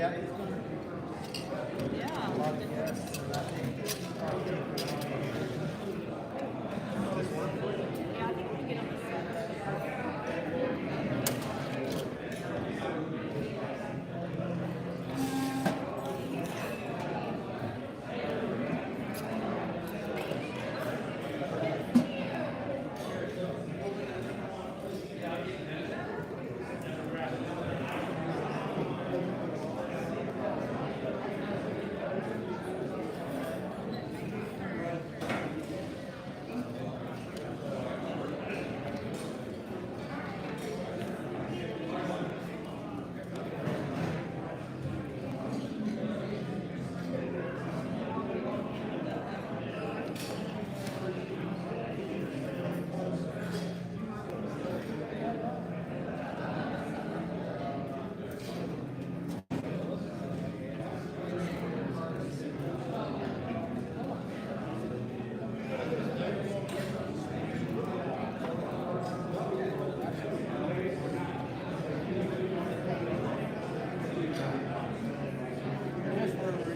Yeah, it's going to be a lot of guests, and I think this work for you. Yeah, I think we can get on the set.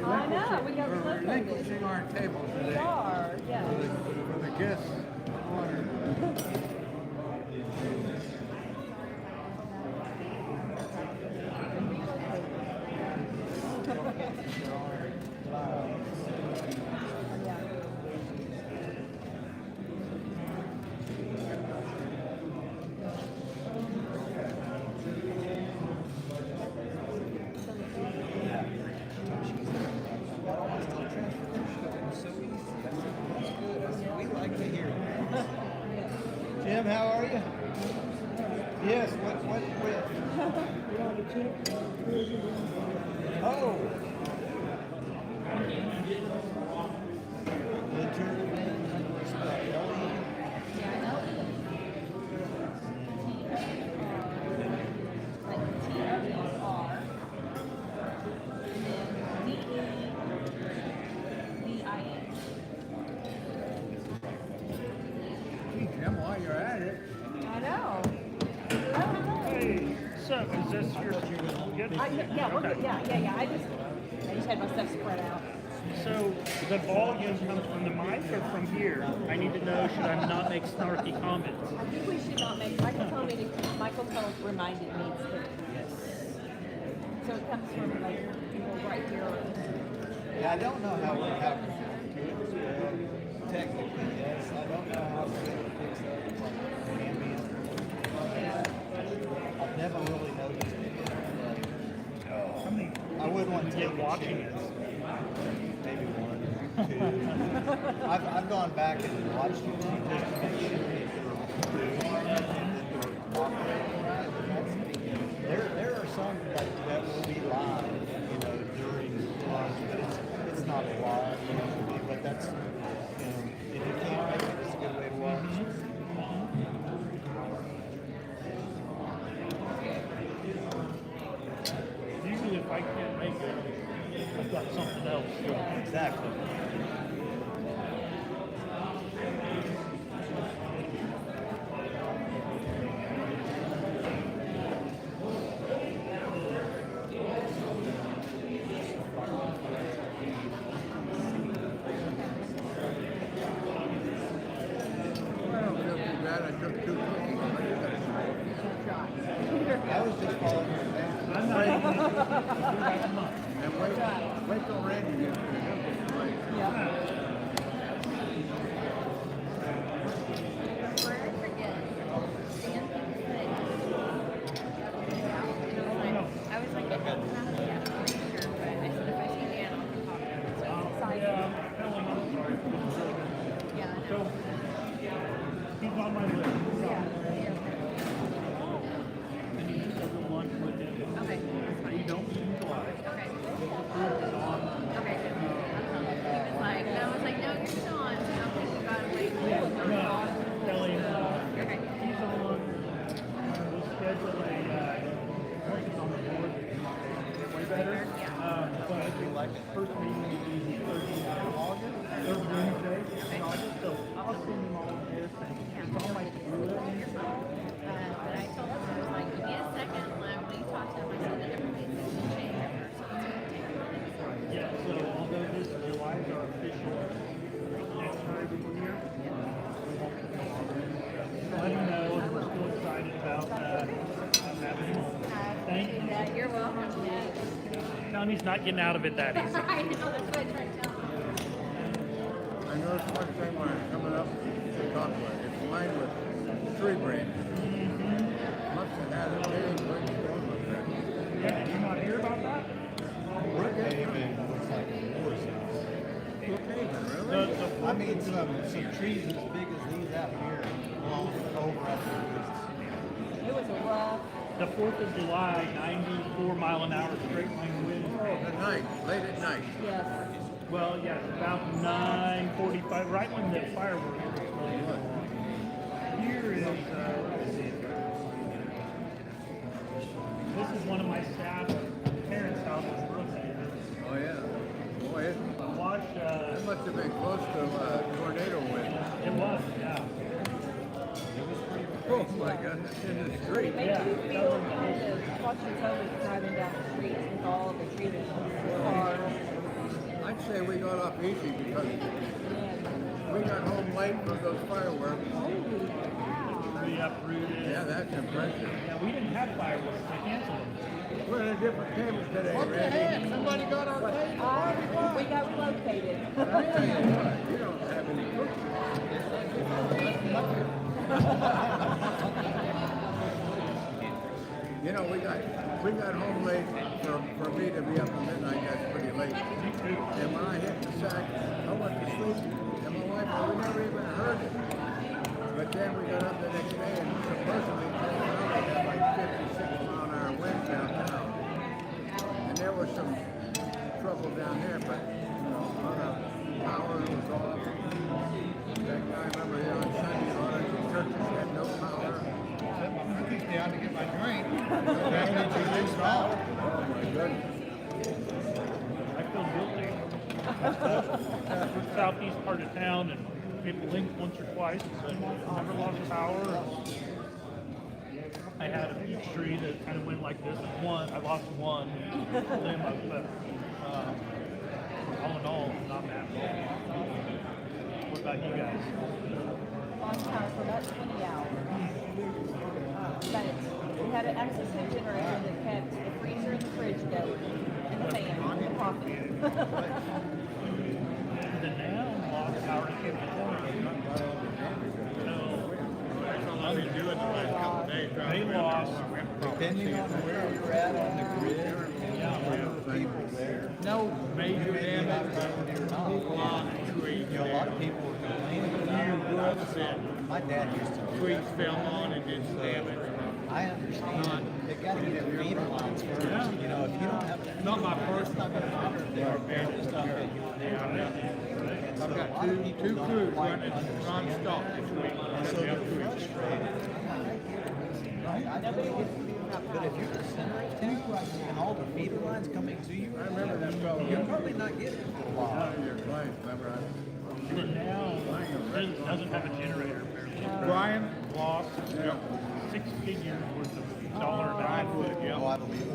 I know, we got We're relinquishing our tables We today are, yeah. for the guests' honor. We like to hear it. Jim, how are you? Yes, what with? Oh. Jim, while you're at it. I know. Hey, so is this your good? Yeah, we're good. Yeah. I just had my stuff spread out. So the volume comes from the mic or from here? I need to know, should I not make snarky comments? I think we should not make. Michael reminded me to. So it comes from like people right here. Yeah, I don't know how computers will. Technically, yes. I don't know how good it picks up ambient. I've never really noticed it. How many I wouldn't want to get take watching it? Maybe one, two. I've gone back and watched it just to make sure that there are some that will be live, during lunch, but it's not a lot, but that's, if you can't make it, it's a good way to watch. Usually if I can't make it, I've got something else. Exactly. I took 2 cookies. I was just following your advice. I'm not even And wait till Randy gets here. Yeah. I was like, yeah, pretty sure, but I said if I see Dan, I'll come talk to him. So yeah, I So know. he's on my list. Yeah. I need to go to lunch with him. Okay. You don't seem to lie. Okay. Okay. He was like, no, I was like, no, you're still on. So I don't think you got away from it. No, tell him Okay. he's on. We'll schedule a he's on the board. Way better. But first meeting will be the 13th of August, third Wednesday in August. So I'll send him all of this, and it's on my to-do list. But I told him, I was like, give me a second. When you talk to him, I said that everybody's going to change. So it's Yeah, you're welcome. Tommy's not getting out of it that easy. I know, that's what I tried to tell him. I noticed one thing when I'm coming up to talk about it. It's lined with tree branches. Must have had a very good storm up there. Yeah, did you not hear about that? Brookhaven looks like a war zone. Brookhaven, The, really? the I mean, some trees as big as these out here, over at the It was a rough. The 4th of July, 94 mile an hour straight line wind. Oh, at night, late at night. Yes. Well, yeah, about 9:45, right when the fireworks were going on. Here is, this is one of my staff parents' houses in Brookhaven. Oh, yeah. Boy, it Watch, must have been close to tornado wind. it was, yeah. Oh, my goodness, in the street. Made Yeah. you feel kind of claustrophobic driving down the streets with all of the trees, cars. I'd say we got off easy because Yeah. we got home late for those fireworks. Holy cow. We uprooted. Yeah, that's impressive. Yeah, we didn't have fireworks. They canceled them. We're at a different table today, Randy. Somebody got our table. We got relocated. I tell you what, you don't have any cookies. You know, we got home late for me to be up at midnight. That's pretty late. And when I hit the sack, I went to sleep, and my wife, we never even heard it. But then we got up the next day, and supposedly we had like 56 mile an hour winds downtown, and there was some trouble down there, but you know, our power was off. In fact, I remember here on Sunday, a lot of churches had no power. Down to get my drink. Oh my goodness. I feel guilty. We're southeast part of town and people blinked once or twice, but never lost power. I had a peach tree that kind of went like this. One, I lost one limb of it, but all in all, not bad at all. What about you guys? Lost power for about 20 hours. But we had an access to a generator that kept the freezer and the fridge going, and the fan, and the coffee. The now lost power to California. They lost. Depending on where you're at on the grid, people there. No major damage. A lot of people were complaining about it. My dad used to do Trees that. fell on and did some damage. I understand. They got to get the feeder lines first. You know, if you don't have a Not my personal. I've got two crews running non-stop this week. So they're frustrated. Right? I know. But if you're the center of town and all the feeder lines coming to you, I remember that fellow. you're probably not getting it for a while. Out of your place, remember? The now doesn't have a generator apparently. Brian lost. Yeah. 6 figures worth of dollar value. Oh, I believe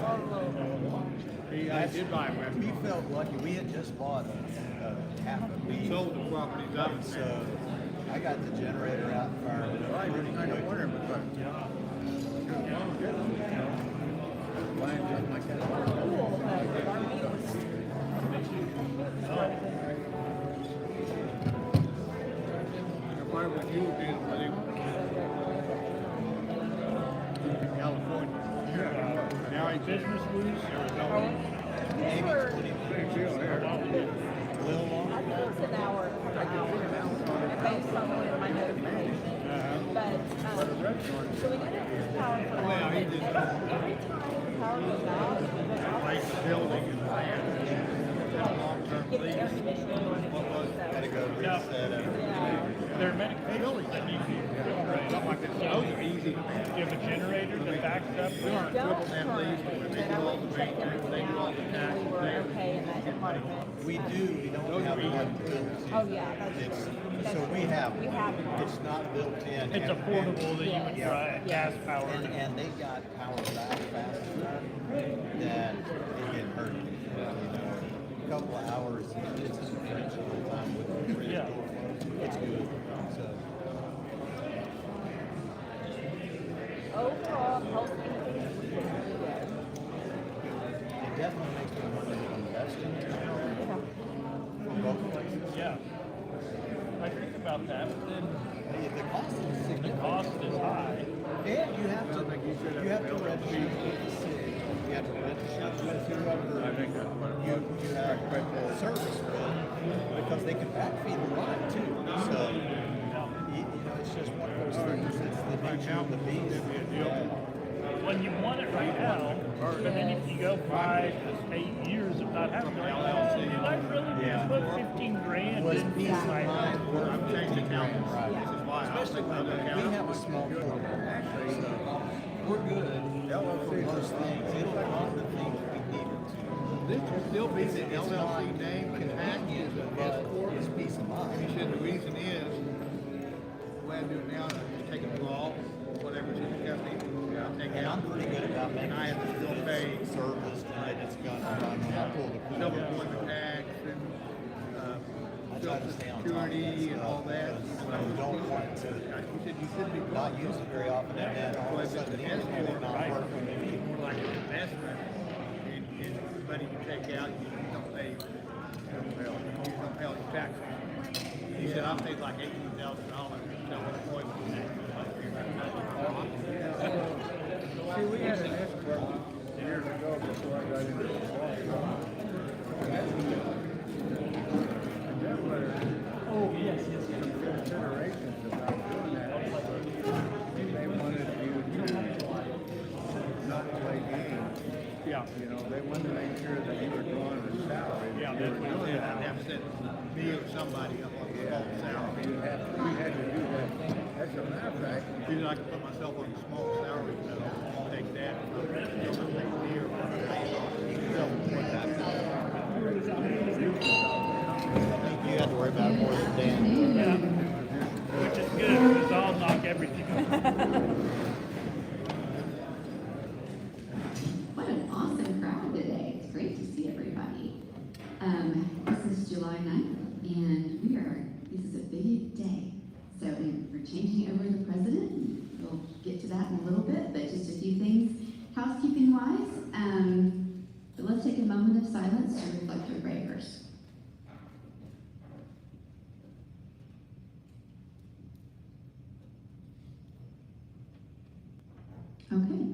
it. I did buy one. We felt lucky. We had just bought a half a beat. Sold the properties up. So I got the generator out and fired it I up. was kind of wondering because Brian just like that. If I was you, then I think in California. Now he's Business loose. Arizona. These were, Little long. I think it's an hour per hour, based on my notification. But, so we didn't lose power for long, but every time the power goes out, it goes off. Place the building and land. Long-term Get the air lease. conditioning on and Gotta go reset it. yeah. There are medications that need to be upgraded. Something like that. Those are easy to You manage. have a generator that backs up. We aren't Don't triple net lease, but current, they but do I all went the and checked maintenance, everything they do all out, the and tax. we were okay in that department. We do. We don't Those have are easy. one built in. Oh, yeah, that's It's, true. so That's we true. have We one. have it. It's not built in. It's and- affordable that you would Yeah. try Yeah. gas powered. And they got power back fast enough that it didn't hurt anything. You know, a couple of hours, it's a French all the time with the fridge Yeah. door closed. It's good. So Overall, hopefully things will get really good. definitely makes me want to invest in it. For both places. Yeah. I think about that, but then The cost is the significant. cost is high. And you have to register with the city. You have to register with whoever you have service with, because they can backfeed the line too. So, it's just one of those things. It's the nature of the beast. When you want it right now, but then if you go 5 to 8 years of not having it, LLC, do I really need to put 15 grand Was in? peace of mind worth I'm changing 15 grand? accounts. Right. This is why I Especially when we have a small pool. So we're good for most things. It'll run the things we need it to. This will still be the It's LLC not name, but tax convenient, is a S but corp. it's peace of And he mind. said the reason is, the way I do it now, I just take it raw, whatever's in the company, I'll take And out. I'm pretty good about making And I have to still sure pay it's serviced and it's gonna run when I pull the double cord. employment tax and, I try to social stay on top of that security and all stuff that. because I don't want to He said you should be not use it very often and then all of a sudden need it and it not work. It's more like an investment, and money you take out, you don't pay, you don't pay all your taxes. He said, I paid like $18,000 in self-employment tax. See, we had an escrow years ago before I got into the law. And there were considerations about doing that. They wanted you to not play games. Yeah. You know, they wanted to make sure that you were drawing a salary. Yeah, that you that's were what doing he I'd that. have to send me or somebody up on the small salary. We had to do that. As a matter of fact, Either I can put myself on a small salary, so I'll take that, and I'll take me or You have to worry about it more than Dan. Yeah. Which is good, because I'll knock everything off. What an awesome crowd today. It's great to see everybody. This is July 9th, and this is a big day. So we're changing over the president, and we'll get to that in a little bit, but just a few things housekeeping wise. But let's take a moment of silence to reflect our prayers. Okay,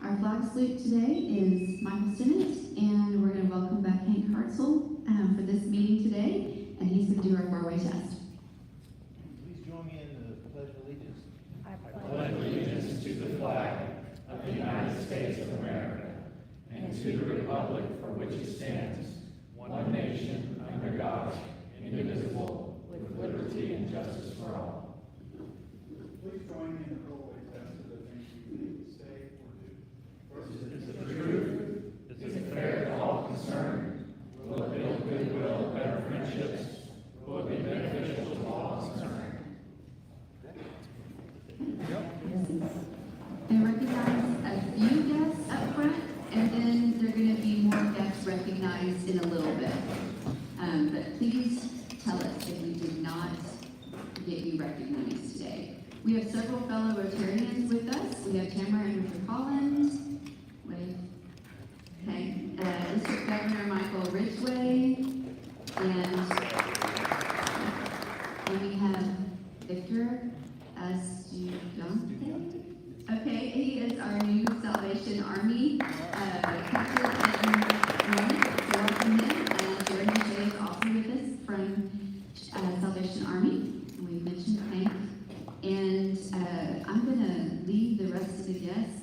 our flag salute today is Michael Stinnett, and we're going to welcome back Hank Hartzell for this meeting today, and he's going to do our four-way test. Please join me in the pledge of allegiance. Please join me in the four-way test so that we can say or do. First, And recognize a few guests up front, and then there are going to be more guests recognized in a little bit. But please tell us if we did not get you recognized today. We have several fellow Rotarians with us. We have Tamara and Mr. Collins. Wait. Okay. District Governor Michael Ridgway. And we have Victor Estudante. Okay, he is our new Salvation Army captain and unit. So welcome him. Jeremy Shea is also with us from Salvation Army. We mentioned Hank. And I'm going to leave the rest of the guests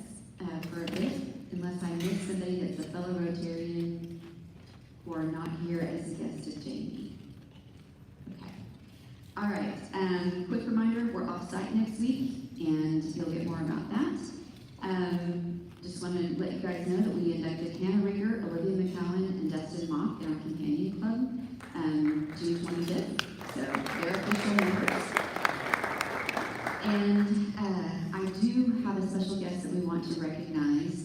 for a bit, unless I miss somebody that's a fellow Rotarian or not here as a guest of Jamie. Okay. All right. Quick reminder, we're off-site next week, and you'll get more about that. Just want to let you guys know that we inducted Hannah Ringer, Olivia McCowan, and Dustin Mock in our companion club June 25th. So they're official members. And I do have a special guest that we want to recognize.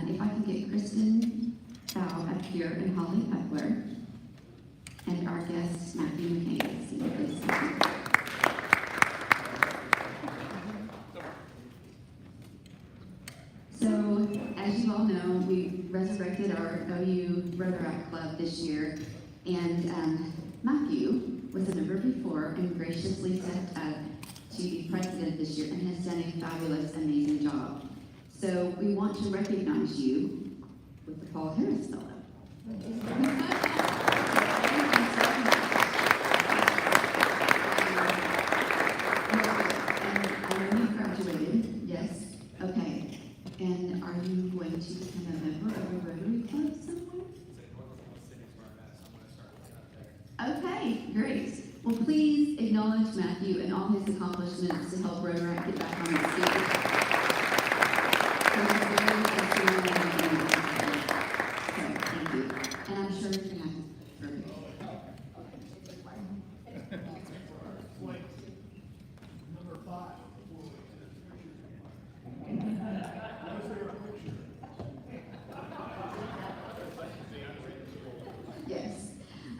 If I can get Kristen Bow up here and Holly Pepler, and our guest Matthew McCain. Please. So, as you all know, we resurrected our OU Rotary Club this year, and Matthew was a member before and graciously stepped up to be president this year and has done a fabulous, amazing job. So we want to recognize you with the Paul Harris Fellow. And you graduated, yes? Okay. And are you going to become a member of a Rotary Club somewhere? Okay, great. Well, please acknowledge Matthew and all his accomplishments to help Rotary get back on its feet. So thank you. And I'm sure you're going to have to. Number 5. Yes.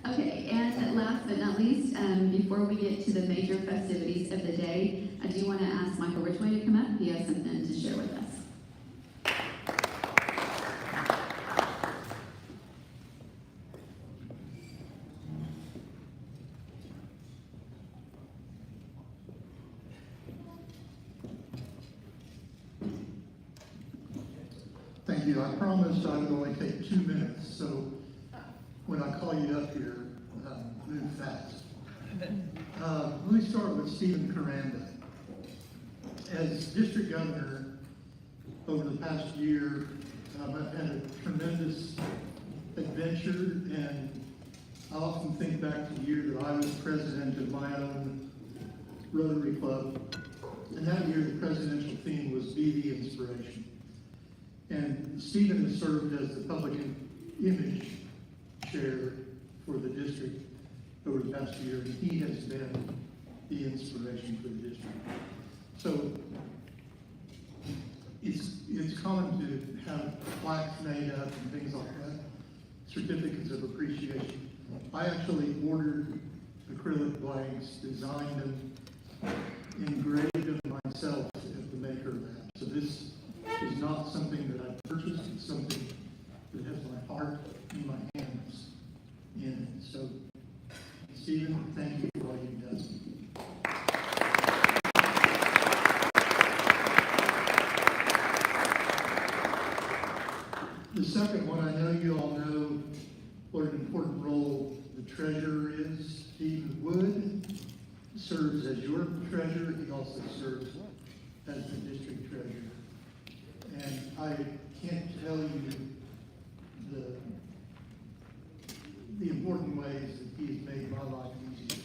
Okay, and last but not least, before we get to the major festivities of the day, I do want to ask Michael Ridgway to come up. He has something to share with us. Thank you. I promised I would only take 2 minutes, so when I call you up here, move fast. Let me start with Stephen Caranda. As district governor over the past year, I've had a tremendous adventure, and I often think back to the year that I was president of my own Rotary Club, and that year the presidential theme was Be the Inspiration. And Stephen has served as the public image chair for the district over the past year, and he has been the inspiration for the district. So it's common to have plaques made up and things like that, certificates of appreciation. I actually ordered acrylic blanks, designed them, engraved them myself as the maker of that. So this is not something that I purchased, it's something that has my heart and my hands in it. So, Stephen, thank you for all you've done. The second one, I know you all know what an important role the treasurer is. Stephen Wood serves as your treasurer. He also serves as the district treasurer. And I can't tell you the important ways that he's made my life easier.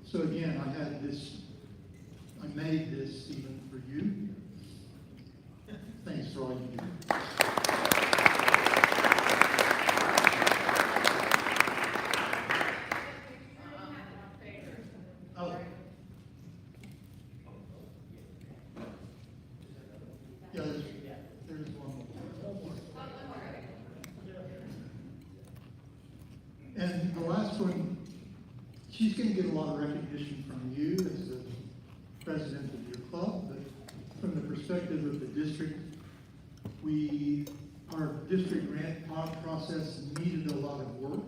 So again, I made this, Stephen, for you. Thanks for all you do. Oh. Yeah, there's one more. And the last one, she's going to get a lot of recognition from you as the president of your club, but from the perspective of the district, our district grant process needed a lot of work,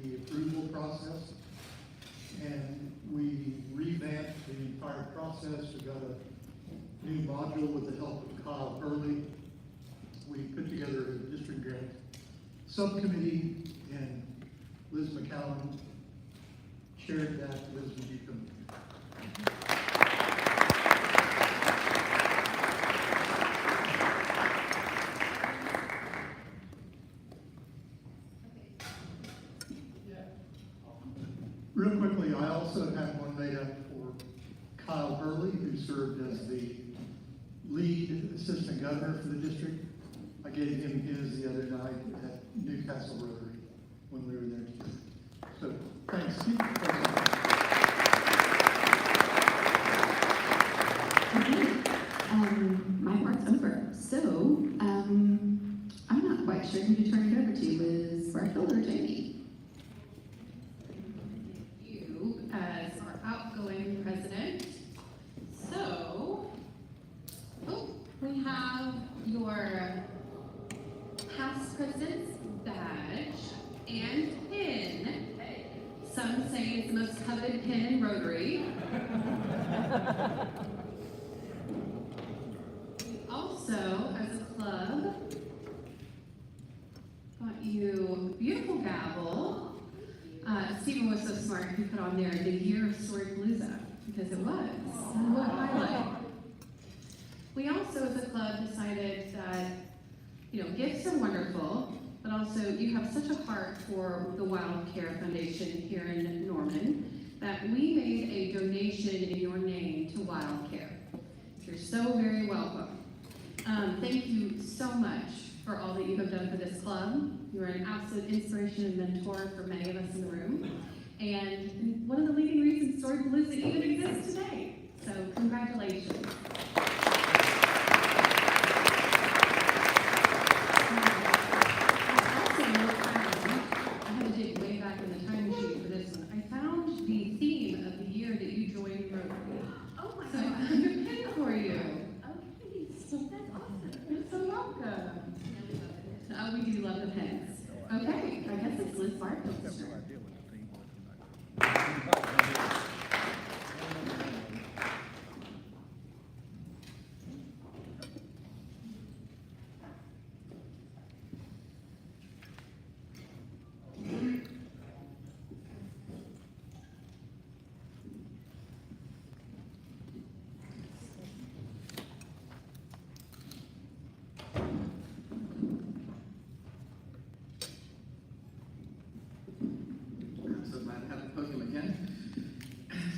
the approval process, and we revamped the entire process. We got a new module with the help of Kyle Hurley. We put together a district grant subcommittee, and Liz McCallum chaired that. Liz, would you come? Real quickly, I also had one made up for Kyle Hurley, who served as the lead assistant governor for the district. I gave him his the other night at Newcastle Rotary when we were there together. So, thanks, Steve. Okay, my part's over. So, I'm not quite sure who to turn it over to. Liz Barfield or Jamie? You as our outgoing president. So, we have your past president's badge and pin. Some say it's the most coveted pin in Rotary. We also, as a club, got you a beautiful gavel. Stephen was so smart, he put on there the year of Storypalooza, because it was. What a highlight. We also, as a club, decided that, gifts are wonderful, but also you have such a heart for the Wild Care Foundation here in Norman, that we made a donation in your name to Wild Care. You're so very welcome. Thank you so much for all that you have done for this club. You are an absolute inspiration and mentor for many of us in the room, and one of the leading reasons Storypalooza even exists today. So congratulations. I had to dig way back in the time machine for this one. I found the theme of the year that you joined Rotary. Oh my So I God. have a pin for you. Okay, that's awesome. You're so welcome. We do love the pins. Okay, I guess it's Liz Bartlett's turn. So glad to have the podium again.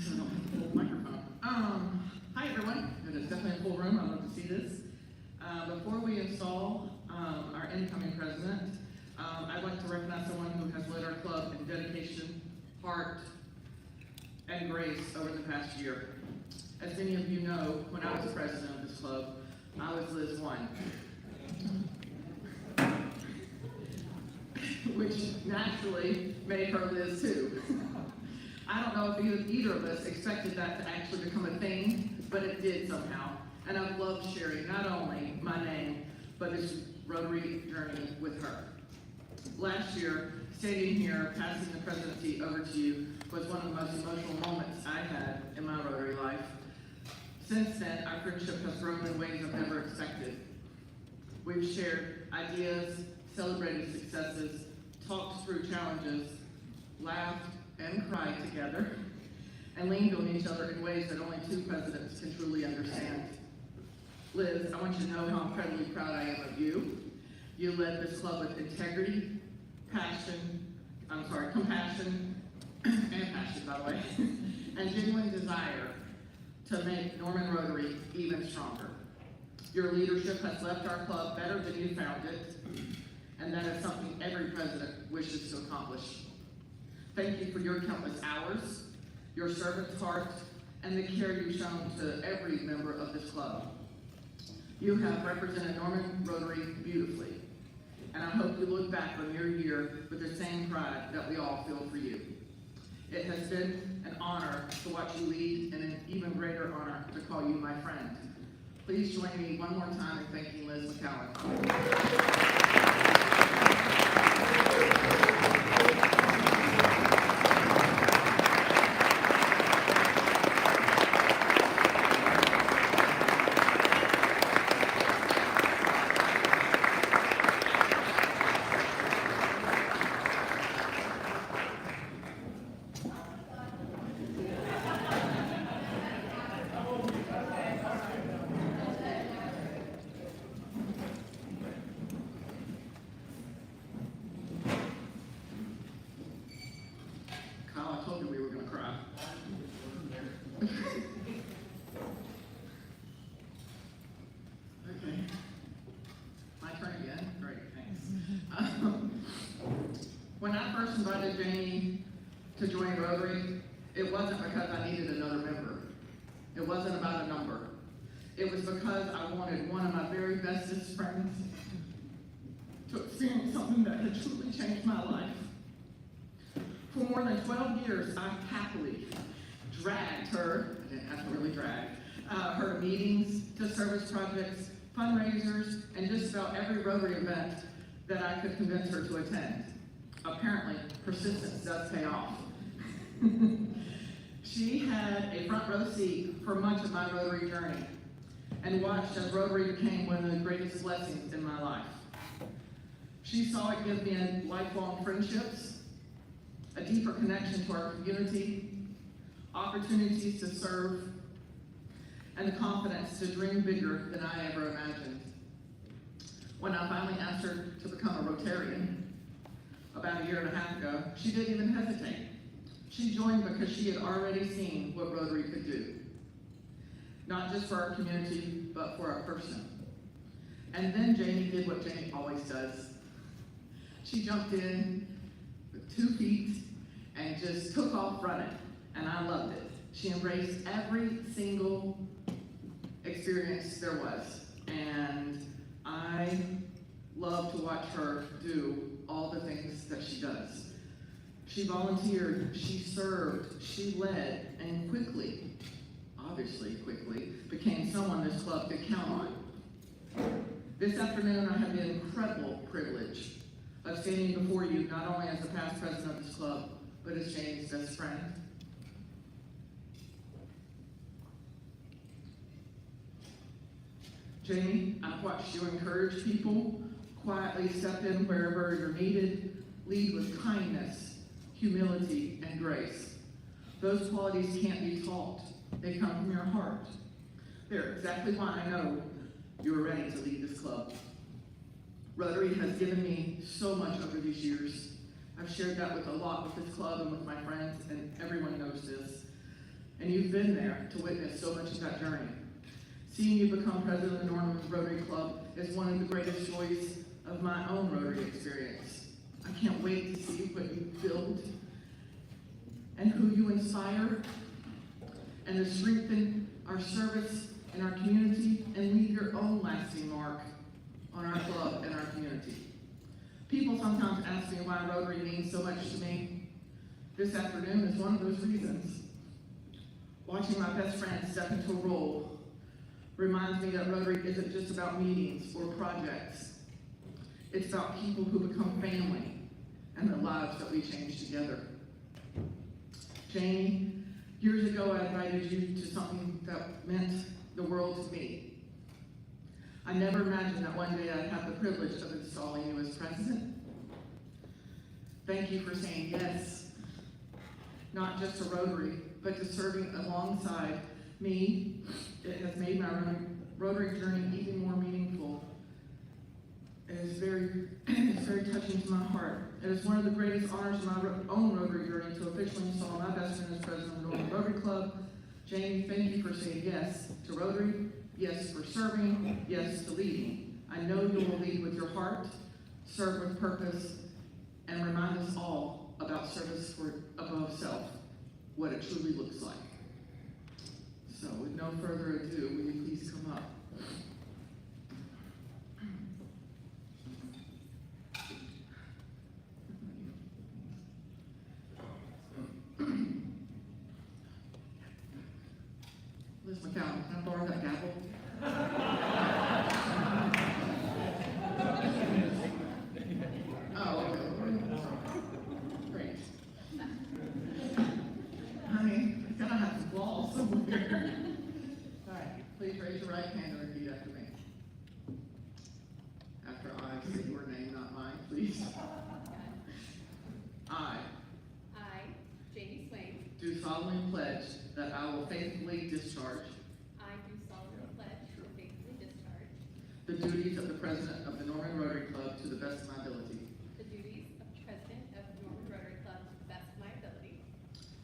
So I don't have to hold the microphone. Hi everyone. It is definitely a full room. I love to see this. Before we install our incoming president, I'd like to recognize someone who has led our club in dedication, heart, and grace over the past year. As many of you know, when I was president of this club, I was Liz 1. Which naturally made her Liz 2. I don't know if either of us expected that to actually become a thing, but it did somehow. And I've loved sharing not only my name, but this Rotary journey with her. Last year, standing here, passing the presidency over to you was one of the most emotional moments I had in my Rotary life. Since then, our friendship has grown in ways I've never expected. We've shared ideas, celebrated successes, talked through challenges, laughed and cried together, and leaned on each other in ways that only two presidents can truly understand. Liz, I want you to know how incredibly proud I am of you. You led this club with integrity, compassion, and passion, by the way, and genuine desire to make Norman Rotary even stronger. Your leadership has left our club better than you found it, and that is something every president wishes to accomplish. Thank you for your countless hours, your servant's heart, and the care you've shown to every member of this club. You have represented Norman Rotary beautifully, and I hope you look back on your year with the same pride that we all feel for you. It has been an honor to watch you lead, and an even greater honor to call you my friend. Please join me one more time in thanking Liz McCowan. Okay. My turn again? Great, thanks. When I first invited Jamie to join Rotary, it wasn't because I needed another member. It wasn't about a number. It was because I wanted one of my very bestest friends to experience something that had truly changed my life. For more than 12 years, I happily dragged her, I didn't have to really drag, her to meetings, to service projects, fundraisers, and just about every Rotary event that I could convince her to attend. Apparently, persistence does pay off. She had a front row seat for much of my Rotary journey and watched as Rotary became one of the greatest blessings in my life. She saw it give me lifelong friendships, a deeper connection to our community, opportunities to serve, and the confidence to dream bigger than I ever imagined. When I finally asked her to become a Rotarian about a year and a half ago, she didn't even hesitate. She joined because she had already seen what Rotary could do. Not just for our community, but for our person. And then Jamie did what Jamie always does. She jumped in with 2 feet and just took off running, and I loved it. She embraced every single experience there was, and I love to watch her do all the things that she does. She volunteered, she served, she led, and quickly, obviously quickly, became someone this club could count on. This afternoon, I have the incredible privilege of standing before you not only as the past president of this club, but as Jamie's best friend. Jamie, I've watched you encourage people, quietly step in wherever you're needed, lead with kindness, humility, and grace. Those qualities can't be taught. They come from your heart. They're exactly why I know you are ready to lead this club. Rotary has given me so much over these years. I've shared that with a lot with this club and with my friends, and everyone knows this. And you've been there to witness so much of that journey. Seeing you become president of the Norman Rotary Club is one of the greatest joys of my own Rotary experience. I can't wait to see what you build and who you inspire, and to strengthen our service in our community and leave your own lasting mark on our club and our community. People sometimes ask me why Rotary means so much to me. This afternoon is one of those reasons. Watching my best friend step into a role reminds me that Rotary isn't just about meetings or projects. It's about people who become family and the lives that we change together. Jamie, years ago I invited you to something that meant the world to me. I never imagined that one day I'd have the privilege of installing you as president. Thank you for saying yes, not just to Rotary, but to serving alongside me. It has made my Rotary journey even more meaningful. It is very touching to my heart. It is one of the greatest honors of my own Rotary journey to officially install my best friend as president of the Norman Rotary Club. Jamie, thank you for saying yes to Rotary, yes for serving, yes to leading. I know you will lead with your heart, serve with purpose, and remind us all about service for above self, what it truly looks like. So with no further ado, will you please come up? Liz McCown, can I borrow that gavel? Oh, okay. Great. Honey, I gotta have some balls somewhere. All right, please raise your right hand and repeat after me. After I say your name, not mine, please. I Jamie Swain, do solemnly pledge that I will faithfully discharge I do solemnly pledge to faithfully discharge the duties of the president of the Norman Rotary Club to the best of my ability. the duties of president of the Norman Rotary Club to the best of my ability,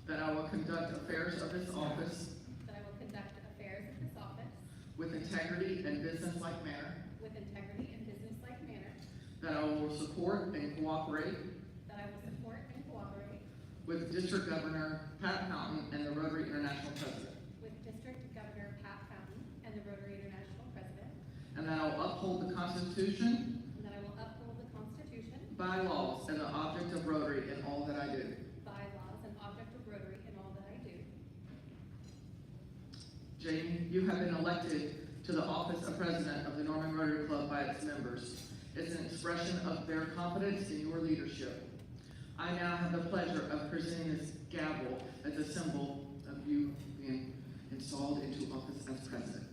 That I will conduct affairs of this office that I will conduct affairs of this office with integrity and business-like manner. with integrity and businesslike manner, That I will support and cooperate that I will support and cooperate with District Governor Pat Fountain and the Rotary International President. with District Governor Pat Fountain and the Rotary International President, And that I will uphold the Constitution, and that I will uphold the Constitution, bylaws, and the object of Rotary in all that I do. bylaws, and object of Rotary in all that I do. Jamie, you have been elected to the office of President of the Norman Rotary Club by its members. It's an expression of their confidence in your leadership. I now have the pleasure of presenting this gavel as a symbol of you being installed into office as president.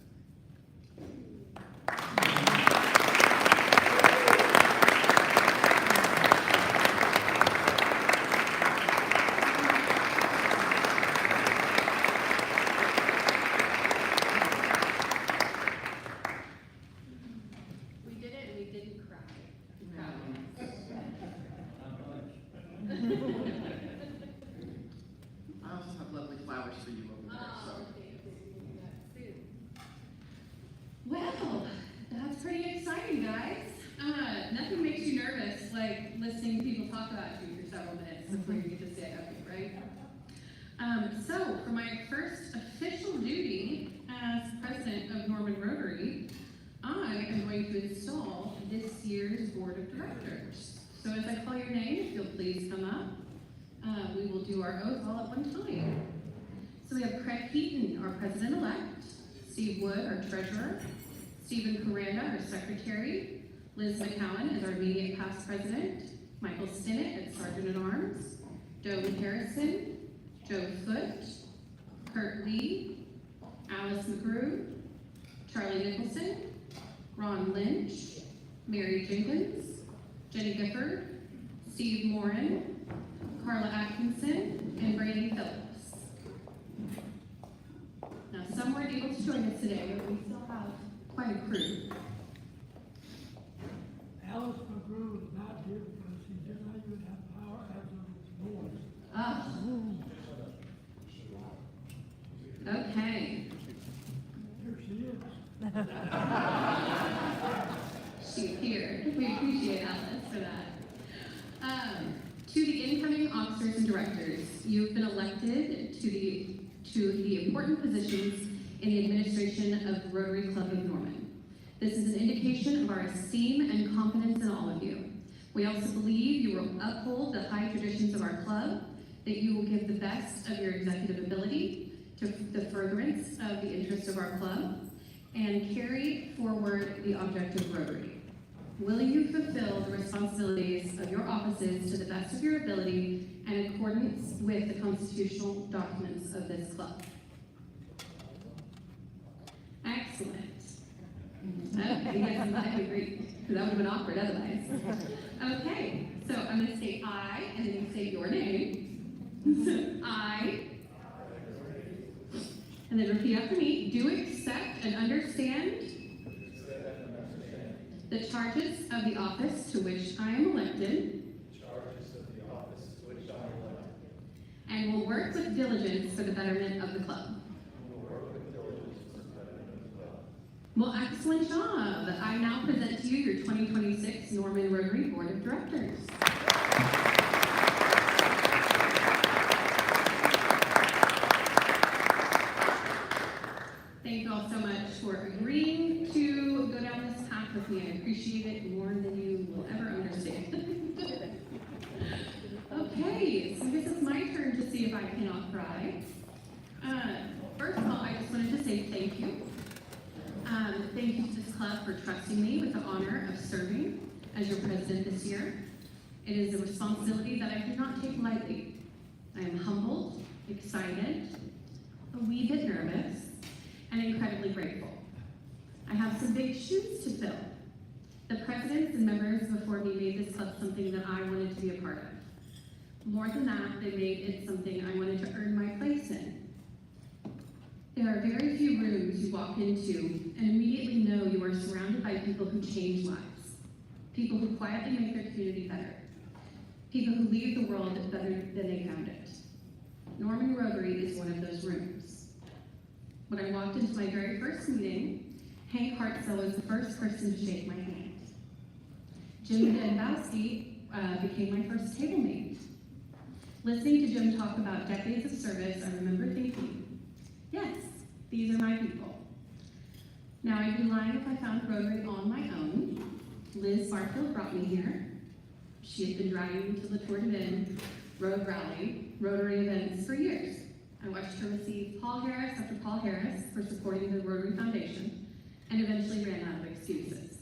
We did it and we didn't cry. I also have lovely flowers for you over there, so. Well, that's pretty exciting, guys. Nothing makes you nervous like listening to people talk about you for several minutes before you get to stand up here, right? So, for my first official duty as president of Norman Rotary, I am going to install this year's board of directors. So as I call your name, if you'll please come up, we will do our oath all at one time. So we have Craig Keaton, our president-elect, Steve Wood, our treasurer, Stephen Coranda, our secretary, Liz McCowan as our immediate past president, Michael Stinnett as sergeant-at-arms, Joe Harrison, Joe Foote, Kurt Lee, Alice McGrew, Charlie Nicholson, Ron Lynch, Mary Jenkins, Jenny Gifford, Steve Morin, Carla Atkinson, and Brady Phillips. Now, some weren't able to join us today, but we still have quite a crew. Alice McGrew is not here because he did not even have power as of his voice. Ah. Okay. Here she is. She's here. We appreciate Alice for that. To the incoming officers and directors, you've been elected to the important positions in the administration of the Rotary Club of Norman. This is an indication of our esteem and confidence in all of you. We also believe you will uphold the high traditions of our club, that you will give the best of your executive ability to the furtherance of the interests of our club, and carry forward the object of Rotary. Will you fulfill the responsibilities of your offices to the best of your ability and in accordance with the constitutional documents of this club? Excellent. Okay, yes, I agree, because that would have been awkward otherwise. Okay, so I'm going to say I, and then you say your name. I, and then repeat after me. Do accept and understand the charges of the office to which I am elected. And will work with diligence for the betterment of the club. Well, excellent job. I now present to you your 2026 Norman Rotary Board of Directors. Thank you all so much for agreeing to go down this path with me. I appreciate it more than you will ever understand. Okay, so I guess it's my turn to see if I cannot cry. First of all, I just wanted to say thank you. Thank you to this club for trusting me with the honor of serving as your president this year. It is a responsibility that I do not take lightly. I am humbled, excited, a wee bit nervous, and incredibly grateful. I have some big shoes to fill. The presidents and members before me made this club something that I wanted to be a part of. More than that, they made it something I wanted to earn my place in. There are very few rooms you walk into and immediately know you are surrounded by people who change lives, people who quietly make their community better, people who leave the world better than they found it. Norman Rotary is one of those rooms. When I walked into my very first meeting, Hank Hartzell was the first person to shake my hand. Jim Denbowski became my first table mate. Listening to Jim talk about decades of service, I remember thinking, yes, these are my people. Now, I'd be lying if I found Rotary on my own. Liz Barfield brought me here. She had been driving me to the Tour de Vin Road Rally, Rotary events for years. I watched her receive Paul Harris after Paul Harris for supporting the Rotary Foundation, and eventually ran out of excuses.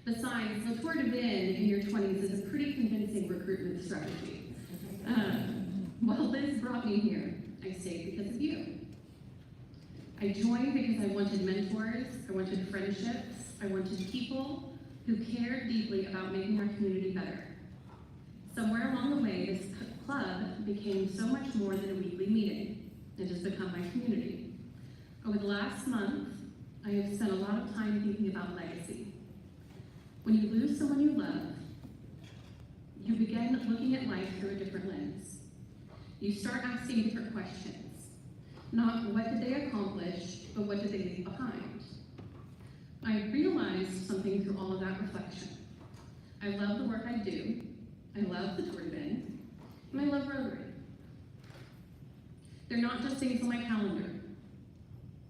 Besides, the Tour de Vin in your 20s is a pretty convincing recruitment strategy. While Liz brought me here, I stayed because of you. I joined because I wanted mentors, I wanted friendships, I wanted people who cared deeply about making our community better. Somewhere along the way, this club became so much more than a weekly meeting. It has become my community. Over the last month, I have spent a lot of time thinking about legacy. When you lose someone you love, you begin looking at life through a different lens. You start asking different questions. Not what did they accomplish, but what did they leave behind? I realized something through all of that reflection. I love the work I do, I love the Tour de Vin, and I love Rotary. They're not just things on my calendar.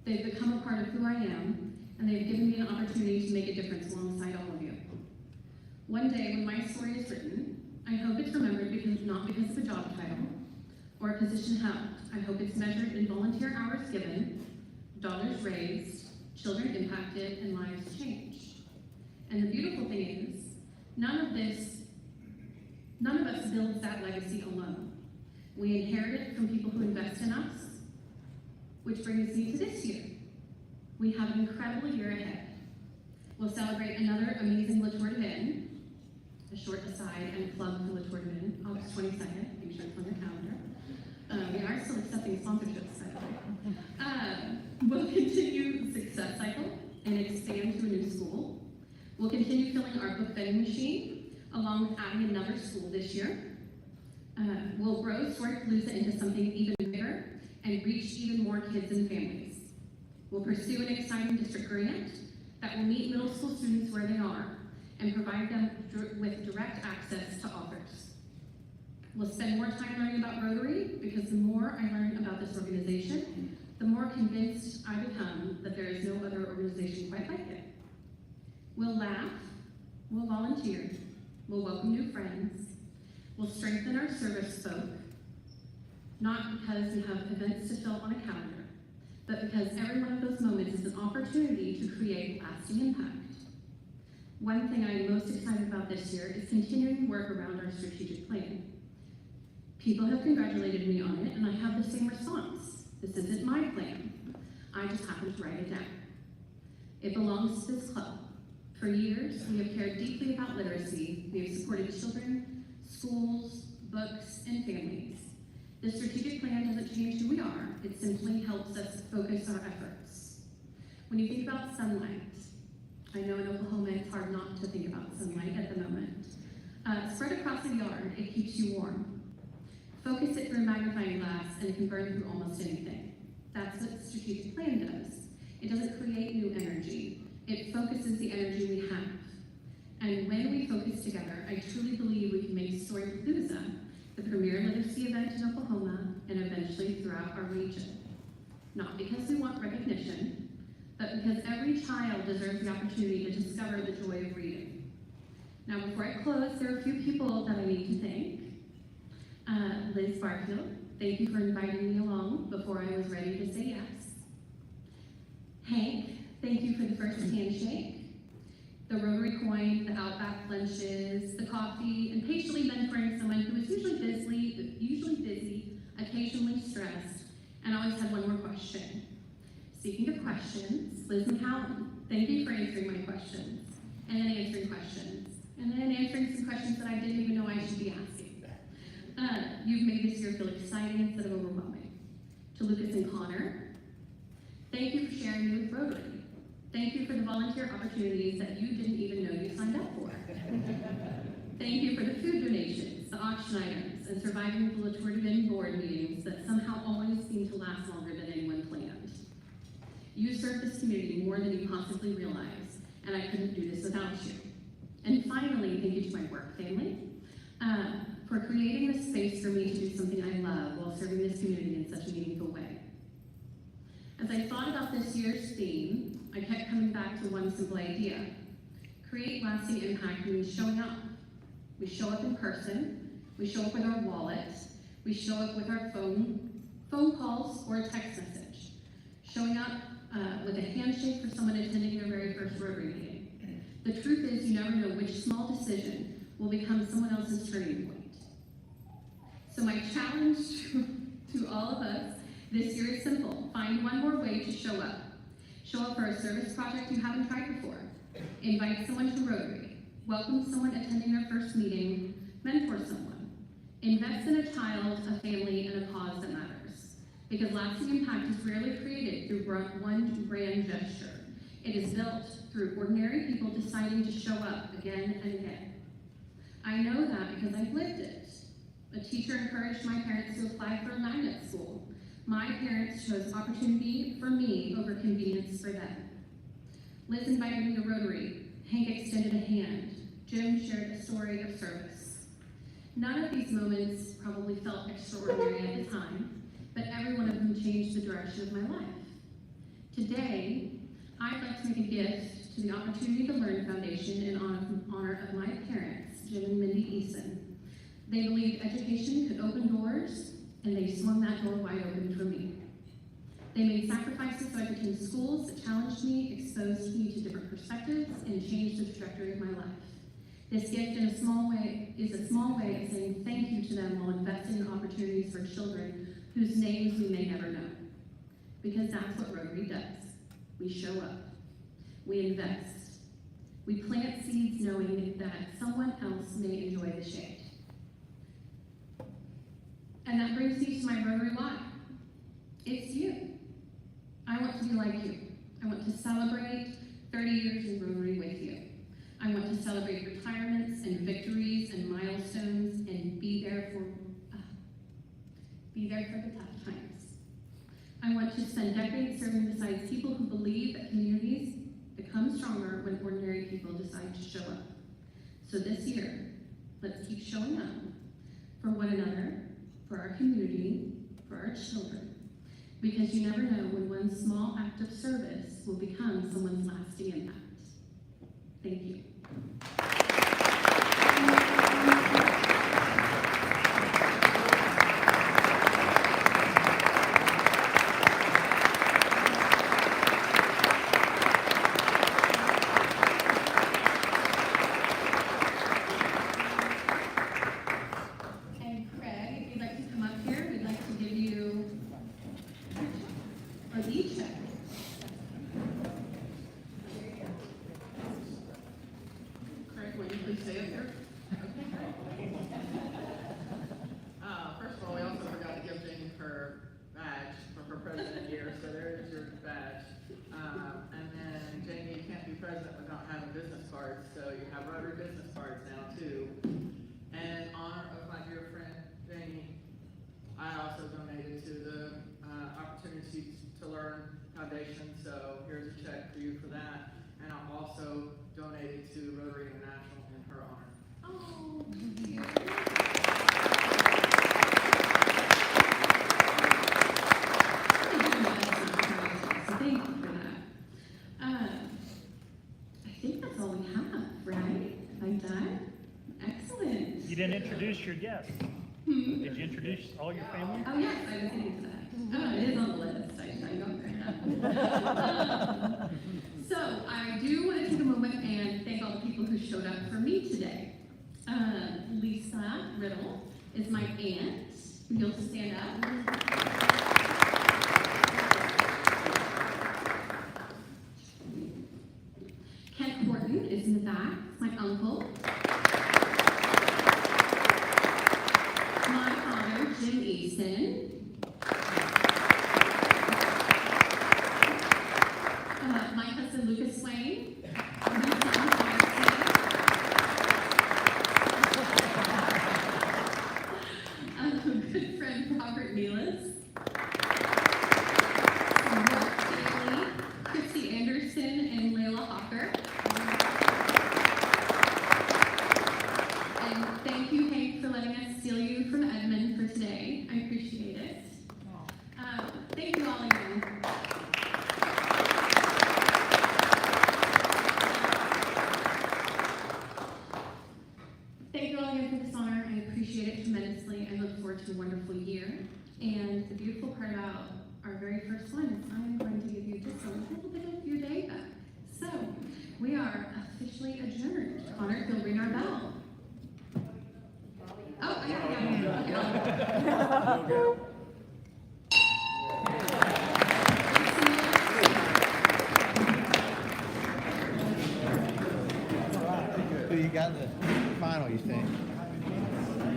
They've become a part of who I am, and they've given me an opportunity to make a difference alongside all of you. One day, when my story is written, I hope it's remembered not because of a job title or a position held. I hope it's measured in volunteer hours given, dollars raised, children impacted, and lives changed. And the beautiful thing is, none of us builds that legacy alone. We inherit it from people who invest in us, which brings me to this year. We have an incredible year ahead. We'll celebrate another amazing La Tour de Vin, a short aside and plug for La Tour de Vin, August 22nd, make sure it's on your calendar. We are still accepting sponsorships, by the way. We'll continue Success Cycle and expand to a new school. We'll continue filling our book vending machine, along with adding another school this year. We'll grow Palooza into something even bigger and reach even more kids and families. We'll pursue an exciting district grant that will meet middle school students where they are and provide them with direct access to authors. We'll spend more time learning about Rotary because the more I learn about this organization, the more convinced I become that there is no other organization quite like it. We'll laugh, we'll volunteer, we'll welcome new friends, we'll strengthen our service folk, not because we have events to fill on a calendar, but because every one of those moments is an opportunity to create lasting impact. One thing I am most excited about this year is continuing work around our strategic plan. People have congratulated me on it, and I have the same response. This isn't my plan. I just happened to write it down. It belongs to this club. For years, we have cared deeply about literacy. We have supported children, schools, books, and families. The strategic plan doesn't change who we are. It simply helps us focus our efforts. When you think about sunlight, I know in Oklahoma it's hard not to think about sunlight at the moment. Spread across the yard, it keeps you warm. Focus it through a magnifying glass and it can burn through almost anything. That's what the strategic plan does. It doesn't create new energy. It focuses the energy we have. And when we focus together, I truly believe we can make Palooza the premier literacy event in Oklahoma and eventually throughout our region. Not because we want recognition, but because every child deserves the opportunity to discover the joy of reading. Now, before I close, there are a few people that I need to thank. Liz Barfield, thank you for inviting me along before I was ready to say yes. Hank, thank you for the first handshake, the Rotary coin, the Outback lunches, the coffee, and patiently mentoring someone who is usually busy, occasionally stressed, and always had one more question. Speaking of questions, Liz McCallum, thank you for answering my questions, and then answering questions, and then answering some questions that I didn't even know I should be asking. You've made this year feel exciting instead of overwhelming. To Lucas and Connor, thank you for sharing me with Rotary. Thank you for the volunteer opportunities that you didn't even know you signed up for. Thank you for the food donations, the auction items, and surviving the La Tour de Vin board meetings that somehow always seem to last longer than anyone planned. You serve this community more than you possibly realize, and I couldn't do this without you. And finally, thank you to my work family for creating this space for me to do something I love while serving this community in such a meaningful way. As I thought about this year's theme, I kept coming back to one simple idea. Create lasting impact means showing up. We show up in person, we show up with our wallets, we show up with our phone calls or a text message. Showing up with a handshake for someone attending their very first Rotary meeting. The truth is, you never know which small decision will become someone else's turning point. So my challenge to all of us this year is simple. Find one more way to show up. Show up for a service project you haven't tried before. Invite someone to Rotary. Welcome someone attending their first meeting. Mentor someone. Invest in a child, a family, and a cause that matters. Because lasting impact is rarely created through one grand gesture. It is built through ordinary people deciding to show up again and again. I know that because I've lived it. A teacher encouraged my parents to apply for a magnet school. My parents chose opportunity for me over convenience for them. Liz invited me to Rotary. Hank extended a hand. Jim shared a story of service. None of these moments probably felt extraordinary at the time, but every one of them changed the direction of my life. Today, I'd like to make a gift to the Opportunity to Learn Foundation in honor of my parents, Jim and Mindy Eason. They believed education could open doors, and they swung that door wide open for me. They made sacrifices so I could attend schools that challenged me, exposed me to different perspectives, and changed the trajectory of my life. This gift is a small way of saying thank you to them while investing in opportunities for children whose names we may never know. Because that's what Rotary does. We show up. We invest. We plant seeds knowing that someone else may enjoy the shade. And that brings me to my Rotary why. It's you. I want to be like you. I want to celebrate 30 years in Rotary with you. I want to celebrate retirements and victories and milestones and be there for the tough times. I want to spend decades serving beside people who believe that communities become stronger when ordinary people decide to show up. So this year, let's keep showing up for one another, for our community, for our children, because you never know when one small act of service will become someone's lasting impact. Thank you. First of all, we also forgot to give Jamie her badge for her president year, so there is your badge. And then Jamie, you can't be president without having business cards, so you have Rotary business cards now too. And in honor of my dear friend Jamie, I also donated to the Opportunity to Learn Foundation, so here's a check for you for that. And I also donated to Rotary International in her honor. Oh, thank you. Thank you for that. I think that's all we have, right? I'm done? Excellent. You didn't introduce your guests. Did you introduce all your family? Oh, yes, I was thinking of that. It is on the list. I got there. So, I do want to take a moment and thank all the people who showed up for me today. Lisa Riddle is my aunt. You'll stand up. Kent Horton is in the back, my uncle. My father, Jim Easton. My cousin, Lucas Swain. Good friend, Robert Nealis. Mark Bailey, Christy Anderson, and Layla Hawker. And thank you, Hank, for letting us steal you from Edmund for today. I appreciate it. Thank you all again. Thank you all again for this honor. I appreciate it tremendously. I look forward to a wonderful year. And the beautiful part about our very first one is I'm going to give you just a little bit of your day back. So we are officially officially adjourned. Connor, if you'll ring our bell. Oh, yeah. Who you got in the final, you think?